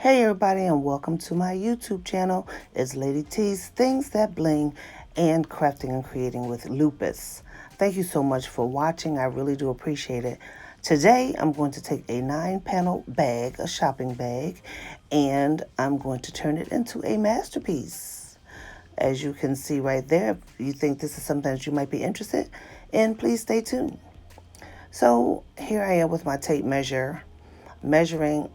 Hey everybody, and welcome to my YouTube channel. It's Lady T's Things That Bling and Crafting and Creating with Lupus. Thank you so much for watching. I really do appreciate it. Today I'm going to take a 9-panel bag, a shopping bag, and I'm going to turn it into a masterpiece. As you can see right there, if you think this is something that you might be interested in, please stay tuned. So here I am with my tape measure, measuring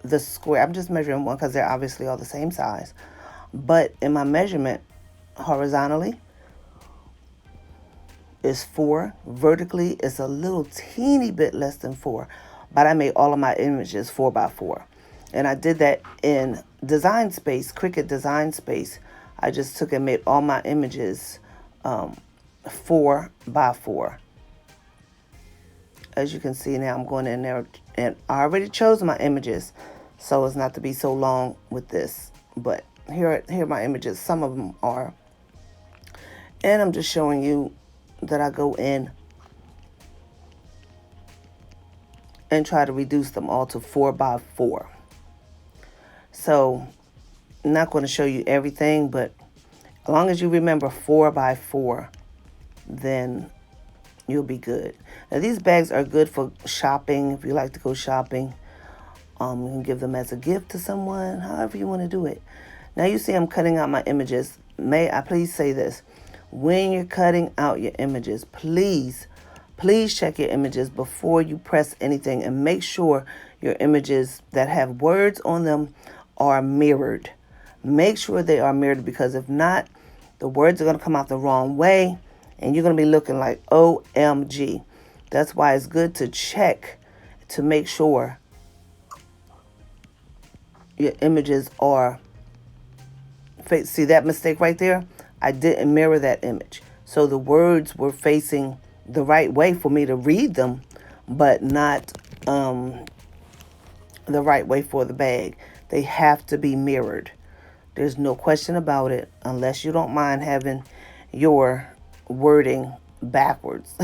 the square. I'm just measuring one because they're obviously all the same size. But in my measurement, horizontally is 4. Vertically is a little teeny bit less than 4. But I made all of my images 4 by 4. And I did that in Design Space, Cricut Design Space. I just took and made all my images 4 by 4. As you can see now, I'm going in there and I already chose my images so as not to be so long with this. But here are my images. Some of them are. And I'm just showing you that I go in and try to reduce them all to 4 by 4. So I'm not going to show you everything, but as long as you remember 4 by 4, then you'll be good. Now these bags are good for shopping. If you like to go shopping, you can give them as a gift to someone, however you want to do it. Now you see I'm cutting out my images. May I please say this? When you're cutting out your images, please check your images before you press anything and make sure your images that have words on them are mirrored. Make sure they are mirrored, because if not, the words are going to come out the wrong way and you're going to be looking like OMG. That's why it's good to check to make sure your images are. See that mistake right there? I didn't mirror that image. So the words were facing the right way for me to read them, but not the right way for the bag. They have to be mirrored. There's no question about it, unless you don't mind having your wording backwards.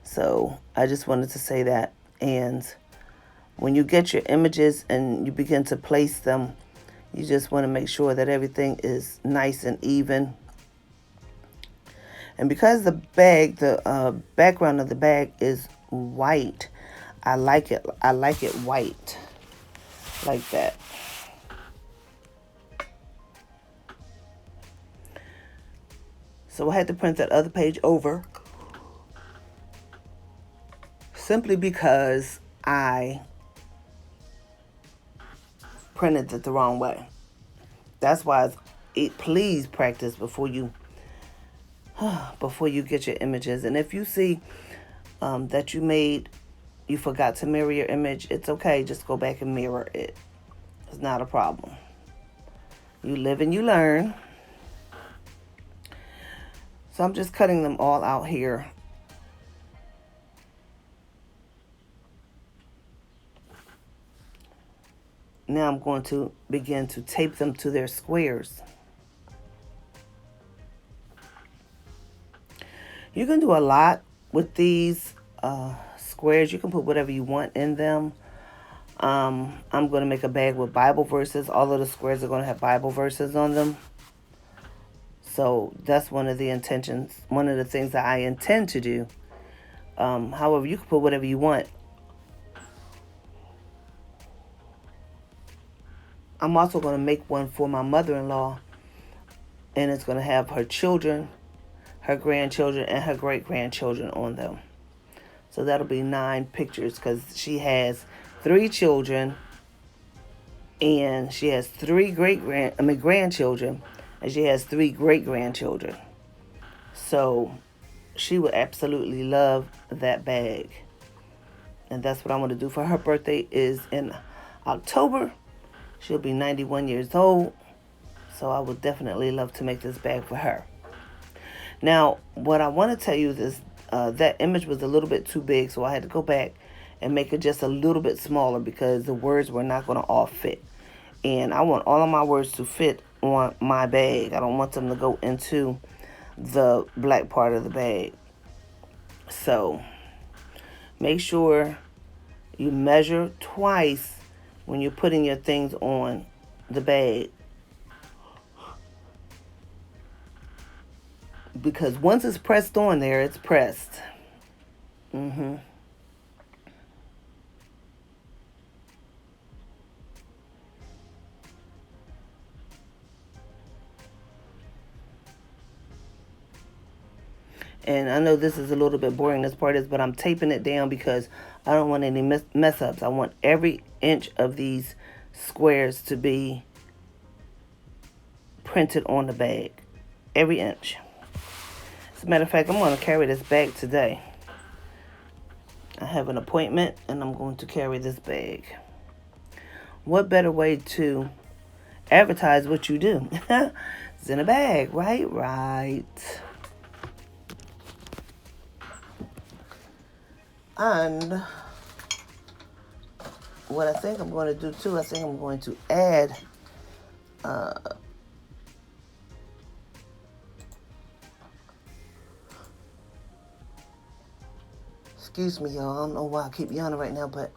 So I just wanted to say that. And when you get your images and you begin to place them, you just want to make sure that everything is nice and even. And because the bag, the background of the bag is white, I like it white, like that. So I had to print that other page over, simply because I printed it the wrong way. That's why please practice before you get your images. And if you see that you forgot to mirror your image, it's okay. Just go back and mirror it. It's not a problem. You live and you learn. So I'm just cutting them all out here. Now I'm going to begin to tape them to their squares. You can do a lot with these squares. You can put whatever you want in them. I'm going to make a bag with Bible verses. All of the squares are going to have Bible verses on them. So that's one of the intentions, one of the things that I intend to do. However, you can put whatever you want. I'm also going to make one for my mother-in-law, and it's going to have her children, her grandchildren, and her great-grandchildren on them. So that'll be 9 pictures, because she has 3 children, and she has 3 grandchildren, and she has 3 great-grandchildren. So she would absolutely love that bag. And that's what I want to do for her birthday is in October. She'll be 91 years old. So I would definitely love to make this bag for her. Now, what I want to tell you is that image was a little bit too big, so I had to go back and make it just a little bit smaller because the words were not going to all fit. And I want all of my words to fit on my bag. I don't want them to go into the black part of the bag. So make sure you measure twice when you're putting your things on the bag. Because once it's pressed on there, it's pressed. And I know this is a little bit boring, this part is, but I'm taping it down because I don't want any mess ups. I want every inch of these squares to be printed on the bag. Every inch. As a matter of fact, I'm going to carry this bag today. I have an appointment and I'm going to carry this bag. What better way to advertise what you do? It's in a bag, right? Right. And what I think I'm going to do too, I think I'm going to add excuse me, y'all. I don't know why I keep yawning right now, but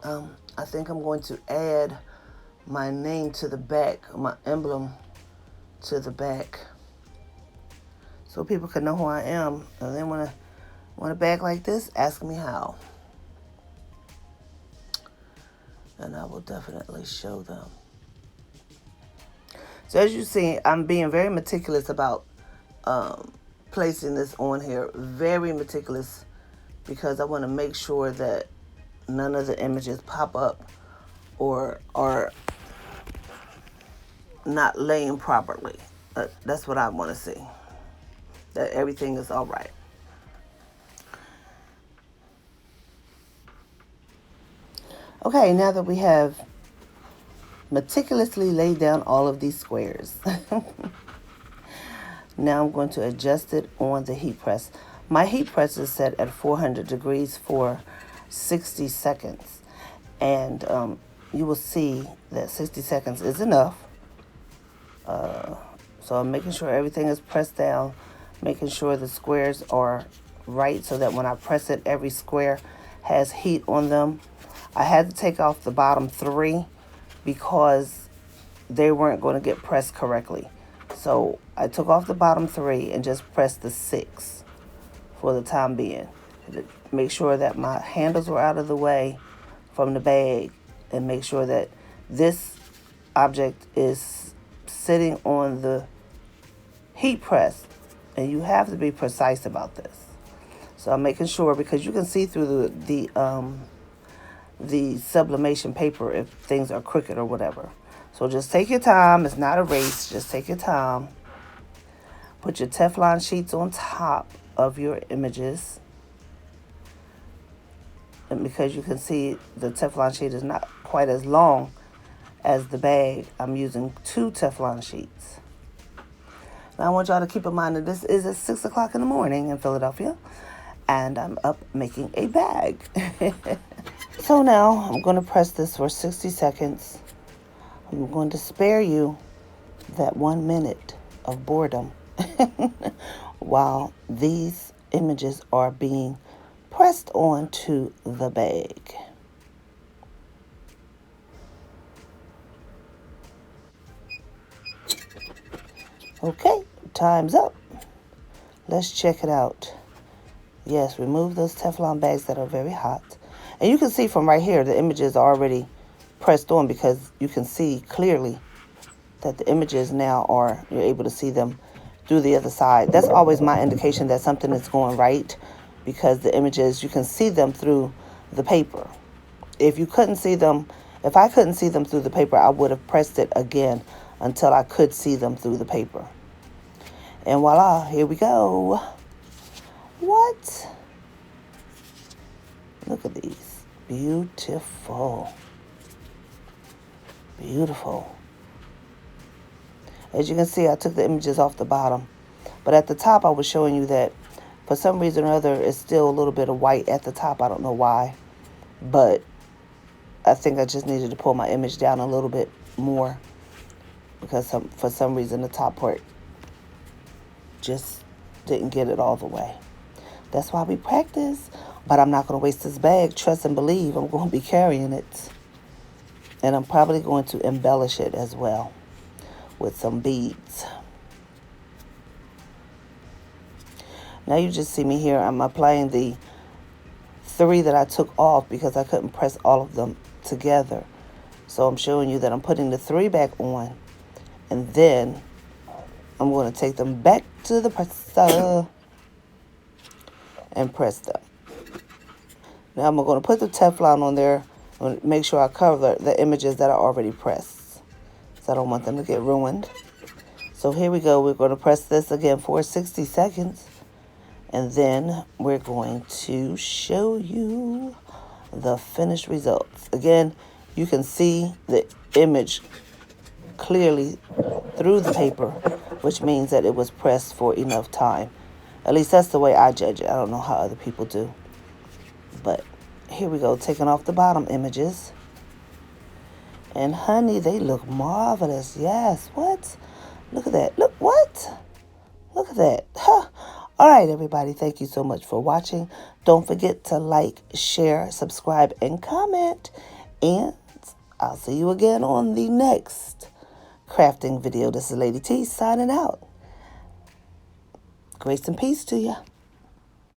I think I'm going to add my name to the back, my emblem to the back, so people can know who I am. And then want a bag like this, ask me how, and I will definitely show them. So as you see, I'm being very meticulous about placing this on here. Very meticulous, because I want to make sure that none of the images pop up or are not laying properly. That's what I want to see. That everything is all right. Okay, now that we have meticulously laid down all of these squares, now I'm going to adjust it on the heat press. My heat press is set at 400 degrees for 60 seconds. And you will see that 60 seconds is enough. So I'm making sure everything is pressed down, making sure the squares are right so that when I press it, every square has heat on them. I had to take off the bottom 3 because they weren't going to get pressed correctly. So I took off the bottom 3 and just pressed the 6 for the time being. To make sure that my handles were out of the way from the bag, and make sure that this object is sitting on the heat press. And you have to be precise about this. So I'm making sure, because you can see through the sublimation paper if things are crooked or whatever. So just take your time. It's not a race. Just take your time. Put your Teflon sheets on top of your images. And because you can see the Teflon sheet is not quite as long as the bag, I'm using 2 Teflon sheets. Now I want y'all to keep in mind that this is at 6 o'clock in the morning in Philadelphia, and I'm up making a bag. So now I'm going to press this for 60 seconds. I'm going to spare you that 1 minute of boredom while these images are being pressed onto the bag. Okay, time's up. Let's check it out. Yes, remove those Teflon bags that are very hot. And you can see from right here, the images are already pressed on, because you can see clearly that the images now are, you're able to see them through the other side. That's always my indication that something is going right, because the images, you can see them through the paper. If I couldn't see them through the paper, I would have pressed it again until I could see them through the paper. And voila, here we go. What? Look at these. Beautiful. Beautiful. As you can see, I took the images off the bottom. But at the top, I was showing you that for some reason or other, it's still a little bit of white at the top. I don't know why. But I think I just needed to pull my image down a little bit more, because for some reason the top part just didn't get it all the way. That's why we practice. But I'm not going to waste this bag. Trust and believe, I'm going to be carrying it. And I'm probably going to embellish it as well with some beads. Now you just see me here. I'm applying the 3 that I took off because I couldn't press all of them together. So I'm showing you that I'm putting the 3 back on, and then I'm going to take them back to the presser and press them. Now I'm going to put the Teflon on there and make sure I cover the images that are already pressed, so I don't want them to get ruined. So here we go. We're going to press this again for 60 seconds. And then we're going to show you the finished results. Again, you can see the image clearly through the paper, which means that it was pressed for enough time. At least that's the way I judge it. I don't know how other people do. But here we go, taking off the bottom images. And honey, they look marvelous. Yes, what? Look at that. Look, what? Look at that. Huh. All right, everybody, thank you so much for watching. Don't forget to like, share, subscribe, and comment. And I'll see you again on the next crafting video. This is Lady T signing out. Grace and peace to you.